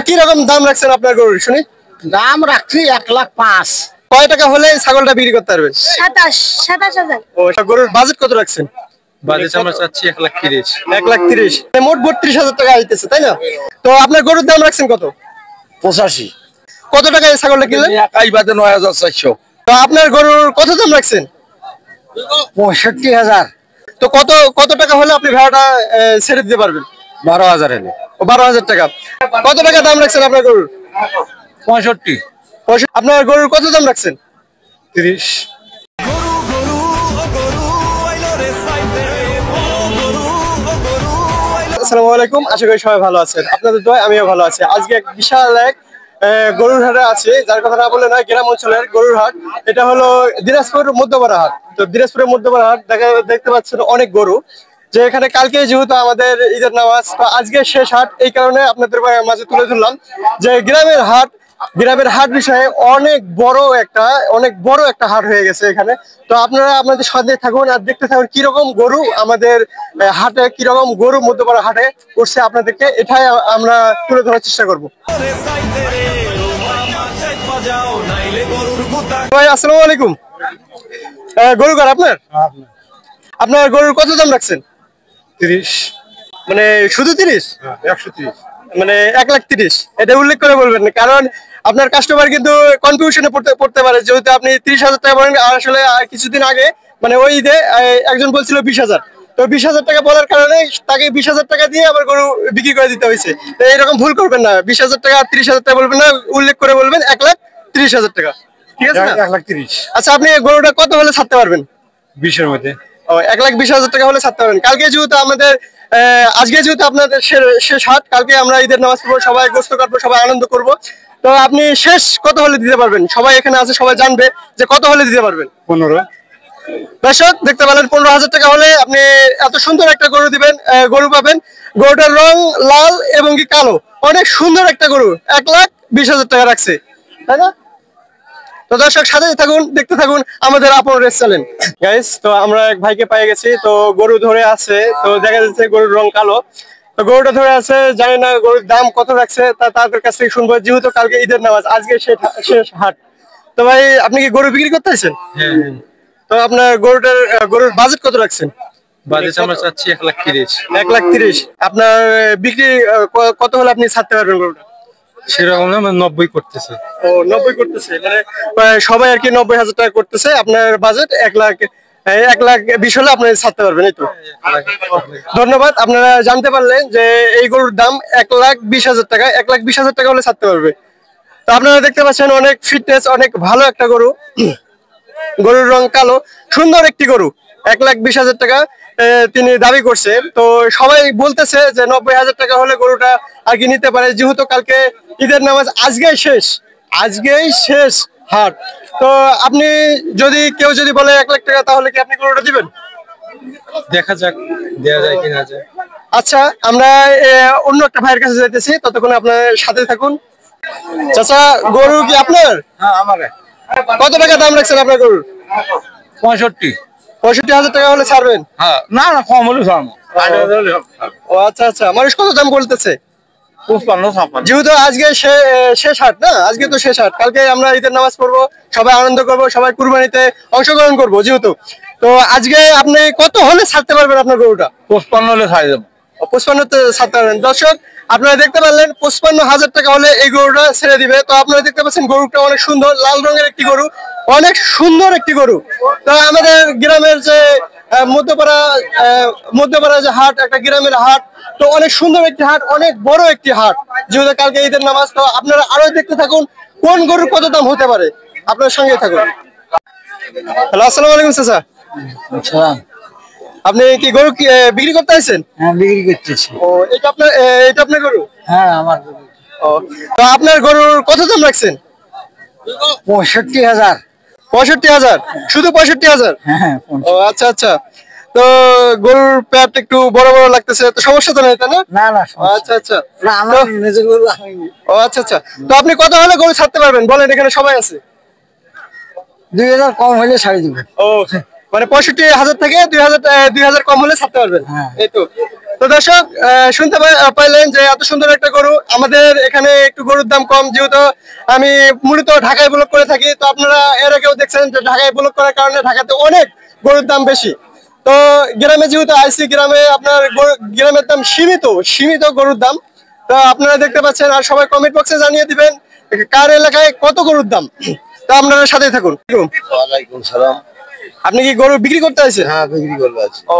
কি রকম দাম রাখছেন আপনার গরুর শুনি? দাম রাখছি 1,05,000। কয় টাকা হলে ছাগলটা বিক্রি করতে পারবেন? 27,000। ও গরুর বাজেট কত রাখছেন? বাজেট আমরা চাচ্ছি 1,30,000। 1,30,000 মোট 32,000 টাকা আইতেছে তাই না? তো আপনার গরুর দাম রাখছেন কত? 85। কত টাকা এই ছাগলটা কিনলেন? একাই বাদে 9,400। তো আপনার গরুর কত দাম রাখছেন? 65,000। তো কত কত টাকা হলে আপনি ভাড়াটা ছেড়ে দিতে পারবেন? 12,000 এলে। 12,000 টাকা। কত টাকা দাম রাখছেন আপনার গরুর? 65। আপনার গরুর কত দাম রাখছেন? 30। আসসালামু আলাইকুম, আশা করি সবাই ভালো আছেন। আপনাদের দোয়ায় আমিও ভালো আছি। আজকে এক বিশাল এক গরুর হাটে আছে, যার কথা না বলে নয়, গ্রাম অঞ্চলের গরুর হাট। এটা হলো দিনাজপুর মধ্যপাড়া হাট। তো দিনাজপুরের মধ্যপাড়া হাট দেখতে পাচ্ছেন অনেক গরু, যে এখানে কালকে যেহেতু আমাদের ঈদের নামাজ, তো আজকে শেষ হাট, এই কারণে আপনাদের মাঝে তুলে ধরলাম যে গ্রামের হাট বিষয়ে অনেক বড় একটা হাট হয়ে গেছে এখানে। তো আপনারা আপনাদের সাথে থাকুন আর দেখতে থাকুন কিরকম গরু আমাদের হাটে, কিরকম গরু মধ্যপাড়া হাটে উঠছে, আপনাদেরকে এটাই আমরা তুলে ধরার চেষ্টা করবো। ভাই আসসালামু আলাইকুম, গরু কার আপনার? আপনার গরুর কত দাম রাখছেন? 30। মানে শুধু 30? 130। মানে 1,30,000 এটা উল্লেখ করে বলবেন না, কারণ আপনার কাস্টমার কিন্তু কনফিউশনে পড়তে পারে, যেহেতু আপনি 30,000 টাকা বলেন। আর আসলে কিছুদিন আগে মানে ওই ঈদে একজন বলছিল 20,000, তো 20,000 টাকা বলার কারণে তাকে 20,000 টাকা দিয়ে আবার গরু বিক্রি করে দিতে হয়েছে। তো এরকম ভুল করবেন না, 20,000 টাকা 30,000 টাকা বলবেন না, উল্লেখ করে বলবেন 1,30,000 টাকা, ঠিক আছে? 1,30,000। আচ্ছা, আপনি গরুটা কত হলে ছাড়তে পারবেন? 20 এর মধ্যে। ও 1,20,000 টাকা হলে ছাড়তে পারবেন। কালকে যেহেতু আমাদের আজকে যেহেতু আপনাদের শেষ হাট, কালকে আমরা ঈদের নামাজ পড়বো, সবাই গোস্ত কাটবো, সবাই আনন্দ করব। তো আপনি শেষ কত হলে দিতে পারবেন? সবাই এখানে আছে, সবাই জানবে যে কত হলে দিতে পারবেন। 15। দর্শক দেখতে পেলেন, 15,000 টাকা হলে আপনি এত সুন্দর একটা গরু পাবেন। গরুটার রং লাল এবং কি কালো, অনেক সুন্দর একটা গরু। 1,20,000 টাকা রাখছে, তাই না? তো দর্শক সাথে থাকুন, দেখতে থাকুন আমাদের আপন রেস চ্যানেল গাইস। তো আমরা এক ভাইকে পেয়ে গেছি, তো গরু ধরে আছে, তো দেখা যাচ্ছে গরুর রং কালো। তো গরুটা ধরে আছে, জানি না গরুর দাম কত রাখছে, তাদের কাছ থেকে শুনবো, যেহেতু কালকে ঈদের নামাজ, আজকে শেষ হাট। তো ভাই, আপনি কি গরু বিক্রি করতে আসছেন? হ্যাঁ। তো আপনার গরুর বাজেট কত রাখছেন? বাজেট আমরা চাচ্ছি 1,30,000। 1,30,000। আপনার বিক্রি কত হলে আপনি ছাড়তে পারবেন গরুটা? সেরকম না, 90 করতেছে। ও 90 করতেছে, মানে সবাই আর কি 90,000 টাকা করতেছে। আপনার বাজেট 1,20,000 হলে আপনি ছাড়তে পারবেন, এই তো। ধন্যবাদ, আপনারা জানতে পারলেন যে এই গরুর দাম 1,20,000 টাকা। 1,20,000 টাকা হলে ছাড়তে পারবে। তো আপনারা দেখতে পাচ্ছেন অনেক ফিটনেস, অনেক ভালো একটা গরু। গরুর রং কালো, সুন্দর একটি গরু। 1,20,000 টাকা তিনি দাবি করছে। তো সবাই বলতেছে যে 90,000 টাকা হলে গরুটা আর কি নিতে পারে, যেহেতু কালকে ঈদের নামাজ, আজকেই শেষ হাট। তো আপনি কেউ যদি বলে 1,00,000 টাকা, তাহলে কি আপনি গরুটা দিবেন? দেখা যাক দেয়া যায় কিনা যায়। আচ্ছা, আমরা অন্য একটা ভাইয়ের কাছে যাইতেছি, ততক্ষণে আপনার সাথে থাকুন। চাচা, গরু কি আপনার? হ্যাঁ, আমার। কত টাকা দাম রাখছেন আপনার গরুর? 65। 65,000 টাকা হলে ছাড়বেন? হ্যাঁ, না কম হলে ছাড়বো। ও আচ্ছা, মানুষ কত দাম বলতেছে? 55। যেহেতু আজকে শেষ হাট না, আজকে তো শেষ হাট, কালকে আমরা ঈদের নামাজ পড়বো, সবাই আনন্দ করবো, সবাই কুরবানিতে অংশগ্রহণ করবো যেহেতু। তো আজকে আপনি কত হলে ছাড়তে পারবেন আপনার গরুটা? 55 হলে ছাড়ে দেবো। 55-তে ছাড়তে পারবেন। দর্শক আপনারা দেখতে পারলেন, 55,000 টাকা হলে এই গরুটা ছেড়ে দিবে। তো আপনারা দেখতে পাচ্ছেন গরুটা অনেক সুন্দর, লাল রঙের একটি গরু, অনেক সুন্দর একটি গরু। তো আমাদের গ্রামের যে মধ্যপাড়া যে হাট, একটা গ্রামের হাট, তো অনেক সুন্দর একটি হাট, অনেক বড় একটি হাট, যেহেতু কালকে ঈদের নামাজ। তো আপনারা আরো দেখতে থাকুন কোন গরুর কত দাম হতে পারে, আপনার সঙ্গে থাকুন। হ্যালো, আসসালামু আলাইকুম চাচা। আচ্ছা, আপনি কি গরু বিক্রি করতে আসছেন? হ্যাঁ, বিক্রি করতেছি। ও, এটা আপনার গরু? হ্যাঁ, আমার। ও, তো আপনার গরুর কত দাম রাখছেন? 65,000। 65,000? শুধু 65,000? হ্যাঁ। ও আচ্ছা। তো গরুর পেট একটু বড় বড় লাগতেছে, তো সমস্যা তো নেই, তাই না? না। আচ্ছা। না, আমার নিজের গরু আমি। ও আচ্ছা। তো আপনি কত হলে গরু ছাড়তে পারবেন বলেন, এখানে সবাই আছে। 2,000 কম হলে ছাড়ি দিবেন। ও, মানে 65,000 থেকে 2,000 কম হলে ছাড়তে পারবেন, হ্যাঁ। এই তো। তো দর্শক শুনতে পাইলেন যে এত সুন্দর একটা গরু। আমাদের এখানে একটু গরুর দাম কম, যেহেতু আমি মূলত ঢাকায় ব্লগ করে থাকি। তো আপনারা এর আগেও দেখছেন যে ঢাকায় ব্লগ করার কারণে ঢাকাতে অনেক গরুর দাম বেশি। তো গ্রামে যেহেতু আইসি, গ্রামে আপনার গ্রামের দাম সীমিত গরুর দাম। তো আপনারা দেখতে পাচ্ছেন, আর সবাই কমেন্ট বক্সে জানিয়ে দিবেন কার এলাকায় কত গরুর দাম। তো আপনারা সাথে থাকুন। ওয়ালাইকুম সালাম। আপনি কি গরু বিক্রি করতে আসছেন? হ্যাঁ, বিক্রি করবো আজ। ও,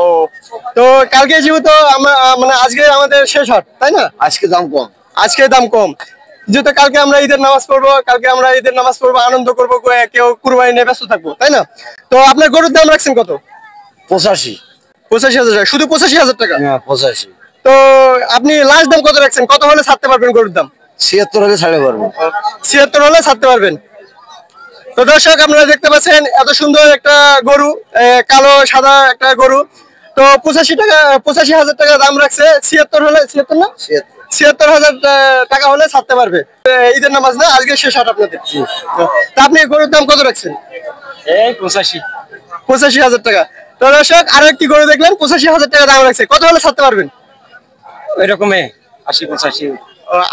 তো কালকে যেহেতু মানে আজকে আমাদের শেষ হাট, তাই না? আজকে দাম কম। আজকে দাম কম, যেহেতু কালকে আমরা ঈদের নামাজ পড়বো, আনন্দ করবো, কেউ কুরবানি নিয়ে ব্যস্ত থাকবো, তাই না? তো আপনার গরুর দাম রাখছেন কত? 85। 85,000 টাকা, শুধু 85,000 টাকা? হ্যাঁ, 85। তো আপনি লাস্ট দাম কত রাখছেন? কত হলে ছাড়তে পারবেন গরুর দাম? 76 হলে ছাড়তে পারবো। 76 হলে ছাড়তে পারবেন। তো দর্শক আপনারা দেখতে পাচ্ছেন এত সুন্দর একটা গরু, কালো সাদা একটা গরু। তো 85,000 টাকা দাম রাখছে। 76 হলে, 76 না, 76,000 টাকা হলে ছাড়তে পারবে। ঈদের নামাজ না, আজকে শেষ হাট আপনাদের। তা আপনি গরুর দাম কত রাখছেন? এই 85। 85,000 টাকা। তো দর্শক আরো একটি গরু দেখলেন, 85,000 টাকা দাম রাখছে। কত হলে ছাড়তে পারবেন? ওই রকমই 80-85।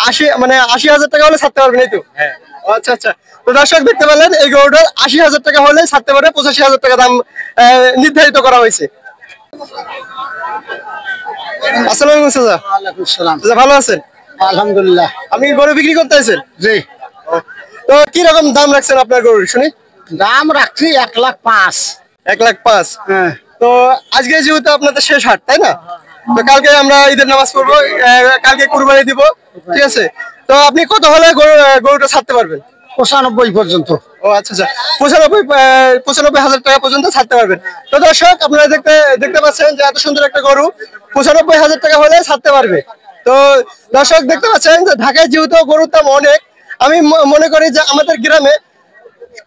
80, মানে 80,000 টাকা হলে ছাড়তে পারবেন, এই তো? হ্যাঁ। আচ্ছা আচ্ছা। তো দর্শক দেখতে পেলেন এই গরুটার 80,000 টাকা হলে ছাড়তে পারে, 85,000 টাকা দাম নির্ধারিত করা হয়েছে। আসসালামু আলাইকুম চাচা। ওয়ালাইকুম সালাম। চাচা ভালো আছেন? আলহামদুলিল্লাহ। আপনি কি গরু বিক্রি করতে আছেন? জি। তো কি রকম দাম রাখছেন আপনার গরুর শুনি? দাম রাখছি 1,05,000। 1,05,000। হ্যাঁ। তো আজকে যেহেতু আপনাদের শেষ হাট, তাই না? তো কালকে আমরা ঈদের নামাজ পড়বো, কালকে কুরবানি দিব, ঠিক আছে? তো আপনি কত হলে গরুটা ছাড়তে পারবেন? 95 পর্যন্ত। ও আচ্ছা আচ্ছা, 95,000 টাকা পর্যন্ত ছাড়তে পারবেন। তো দর্শক আপনারা দেখতে পাচ্ছেন যে এত সুন্দর একটা গরু 95,000 টাকা হলে ছাড়তে পারবে। তো দর্শক দেখতে পাচ্ছেন যে ঢাকায় যেহেতু গরুর দাম অনেক, আমি মনে করি যে আমাদের গ্রামে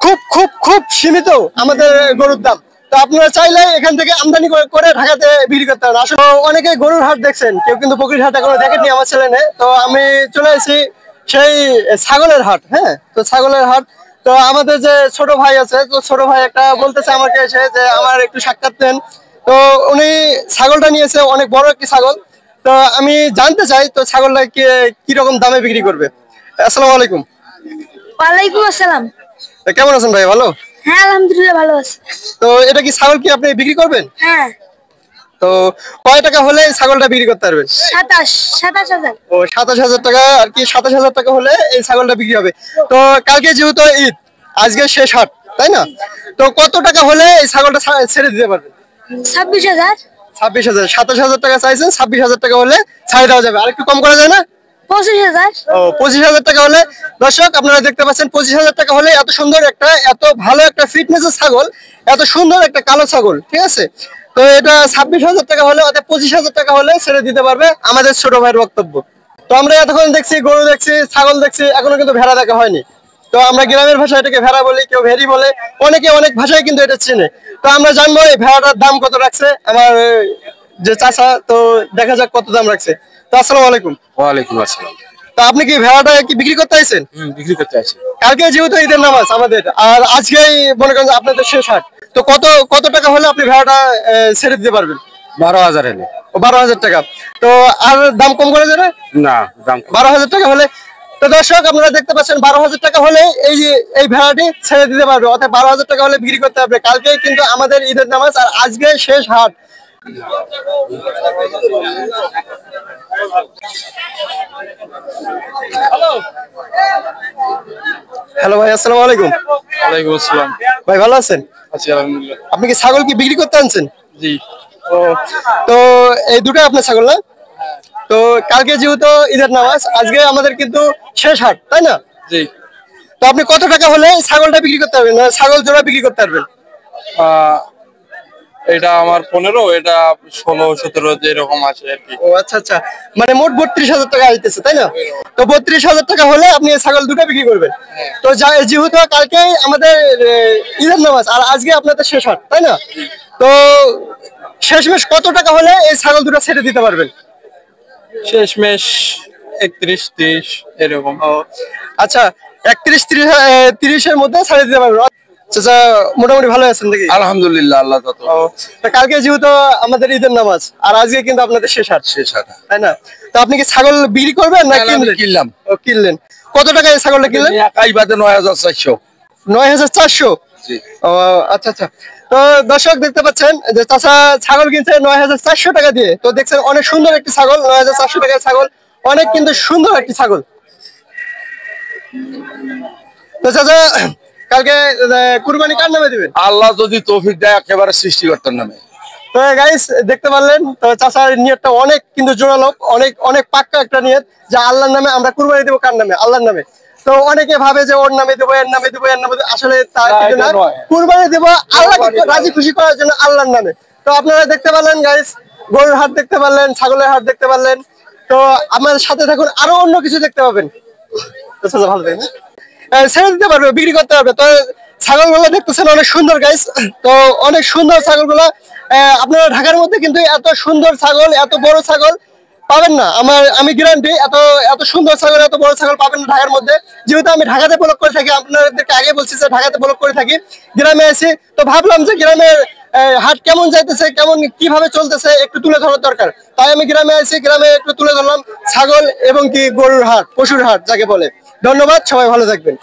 খুব খুব খুব সীমিত আমাদের গরুর দাম। তো আপনারা চাইলে এখান থেকে আমদানি করে ঢাকাতে বিক্রি করতে পারেন। আসলে অনেকে গরুর হাট দেখছেন, কেউ কিন্তু বকরির হাট এখনো দেখেনি আমার ছেলে মেয়ে। তো আমি চলে এসেছি সেই ছাগলের হাট। হ্যাঁ, তো ছাগলের হাট। তো আমাদের যে ছোট ভাই আছে, তো ছোট ভাই একটা বলতেছে আমাকে এসে যে আমার একটু সাক্ষাৎ দেন। তো উনি ছাগলটা নিয়েছে, অনেক বড় একটি ছাগল। তো আমি জানতে চাই তো ছাগলটা কি রকম দামে বিক্রি করবে। আসসালামু আলাইকুম। ওয়ালাইকুম আসসালাম। তো কেমন আছেন ভাই? ভালো? হ্যাঁ, আলহামদুলিল্লাহ ভালো আছি। তো এটা কি ছাগল কি আপনি বিক্রি করবেন? হ্যাঁ। তো কয় টাকা হলে এই ছাগলটা বিক্রি করতে পারবেন? 27,000। ও 27,000 টাকা, আর কি 27,000 টাকা হলে এই ছাগলটা বিক্রি হবে। তো কালকে যেহেতু ঈদ, আজকে শেষ হাট, তাই না? তো কত টাকা হলে এই ছাগলটা ছেড়ে দিতে পারবেন? 26,000। 26,000। 27,000 টাকা চাইছেন, 26,000 টাকা হলে ছাড়ে দেওয়া যাবে। আর একটু কম করা যায় না? 25,000। ও 25,000 টাকা হলে, দর্শক আপনারা দেখতে পাচ্ছেন 25,000 টাকা হলে এত সুন্দর একটা, এত ভালো একটা ফিটনেসের ছাগল, এত সুন্দর একটা কালো ছাগল, ঠিক আছে? তো এটা 26,000 টাকা হলে, অর্থাৎ 25,000 টাকা হলে ছেড়ে দিতে পারবে আমাদের ছোট ভাইয়ের বক্তব্য। তো আমরা এতক্ষণ দেখছি গরু দেখছি, ছাগল দেখছি, এখনো কিন্তু ভেড়া দেখা হয়নি। তো আমরা গ্রামের ভাষায় এটাকে ভেড়া বলি, কেউ ভেড়ি বলে, অনেকে অনেক ভাষায় কিন্তু এটা চেনে। তো আমরা জানবো এই ভেড়াটার দাম কত রাখছে আমার যে চাচা। তো দেখা যাক কত দাম রাখছে। তো আসসালামু আলাইকুম। ওয়ালাইকুম আসসালাম। তো আপনি কি ভেড়াটা কি বিক্রি করতে আইছেন? বিক্রি করতে আছি। কালকে যেহেতু ঈদের নামাজ আমাদের, আর আজকেই মনে করেন যে আপনাদের শেষ হাট। তো কত টাকা হলে আপনি ভেড়াটা ছেড়ে দিতে পারবেন? 12,000 এনে। ও 12,000 টাকা। তো আর দাম কম করে যাবে? না, দাম 12,000 টাকা হলে। তো দর্শক আপনারা দেখতে পাচ্ছেন 12,000 টাকা হলে এই ভেড়াটি ছেড়ে দিতে পারবে, অর্থাৎ 12,000 টাকা হলে বিক্রি করতে পারবে। কালকে কিন্তু আমাদের ঈদের নামাজ, আর আজকে শেষ হাট। হ্যালো ভাই, আসসালামু আলাইকুম। ওয়ালাইকুম আসসালাম। ভাই ভালো আছেন? আছি আলহামদুলিল্লাহ। আপনি কি ছাগল কি বিক্রি করতে আনছেন? জি। ও, তো এই দুটো আপনার ছাগল না? তো কালকে যেহেতু ঈদের নামাজ, আজকে আমাদের কিন্তু শেষ হাট, তাই না? জি। তো আপনি কত টাকা হলে এই ছাগলটা বিক্রি করতে পারবেন, ছাগল জোড়া বিক্রি করতে পারবেন? এটা আমার 15, এটা 16-17 যেরকম আছে আর কি। ও আচ্ছা আচ্ছা, মানে মোট 32,000 টাকা আইতেছে, তাই না? তো 32,000 টাকা হলে আপনি এই ছাগল দুটো বিক্রি করবেন। তো যেহেতু কালকে আমাদের ঈদের নামাজ, আর আজকে আপনাদের শেষ হাট, তাই না? তো শেষমেশ কত টাকা হলে এই ছাগল দুটো ছেড়ে দিতে পারবেন? শেষমেশ 31-30 এরকম। ও আচ্ছা, 31-30 এর মধ্যে ছাড়ে দিতে পারবেন। চাচা মোটামুটি ভালো আছেন নাকি? আলহামদুলিল্লাহ, আল্লাহ যত ও, তা কালকে যেহেতু আমাদের ঈদের নামাজ আর আজকে কিন্তু আপনাদের শেষ হাট, তাই না? তো আপনি কি ছাগল বিক্রি করবেন না কিনলেন? কিনলাম। ও, কিনলেন। কত টাকায় ছাগলটা কিনলেন? একাই বাদে 9400। 9400। জি। ও আচ্ছা আচ্ছা। তো দর্শক দেখতে পাচ্ছেন যে চাচা ছাগল কিনছে 9400 টাকা দিয়ে। তো দেখছেন অনেক সুন্দর একটি ছাগল, 9400 টাকার ছাগল, অনেক কিন্তু সুন্দর একটি ছাগল। তো চাচা কালকে কুরবানি কার নামে দিবেন? আল্লাহ যদি তৌফিক দেয় একেবারে সৃষ্টিকর্তার নামে। তো গাইস দেখতে পারলেন, তো চাচার নিয়তটা অনেক কিন্তু জোরালো, অনেক অনেক পাক্কা একটা নিয়ত যে আল্লাহর নামে আমরা কুরবানি দেবো। কার নামে? আল্লাহর নামে। তো অনেকে ভাবে যে ওর নামে দেবো, এর নামে দেবো, এর নামে দেবো, আসলে তার কিছু না, কুরবানি দেবো আল্লাহকে রাজি খুশি করার জন্য, আল্লাহর নামে। তো আপনারা দেখতে পারলেন গাইস, গরুর হাট দেখতে পারলেন, ছাগলের হাট দেখতে পারলেন। তো আমাদের সাথে থাকুন, আরো অন্য কিছু দেখতে পাবেন। তো চাচা ভালো থাকেন, ছেড়ে দিতে পারবে, বিক্রি করতে পারবে। তো ছাগলগুলো দেখতেছেন অনেক সুন্দর গাইস, তো অনেক সুন্দর ছাগলগুলো। আপনারা ঢাকার মধ্যে কিন্তু এত সুন্দর ছাগল, এত বড় ছাগল পাবেন না, আমি গ্যারান্টি। এত এত সুন্দর ছাগল, এত বড় ছাগল পাবেন না ঢাকার মধ্যে। যেহেতু আমি ঢাকাতে ব্লগ করে থাকি, আপনাদেরকে আগে বলছি যে ঢাকাতে ব্লগ করে থাকি, গ্রামে আছি, তো ভাবলাম যে গ্রামের হাট কেমন যাইতেছে, কেমন কিভাবে চলতেছে একটু তুলে ধরার দরকার। তাই আমি গ্রামে আছি, গ্রামে একটু তুলে ধরলাম ছাগল এবং কি গরুর হাট, পশুর হাট যাকে বলে। ধন্যবাদ, সবাই ভালো থাকবেন।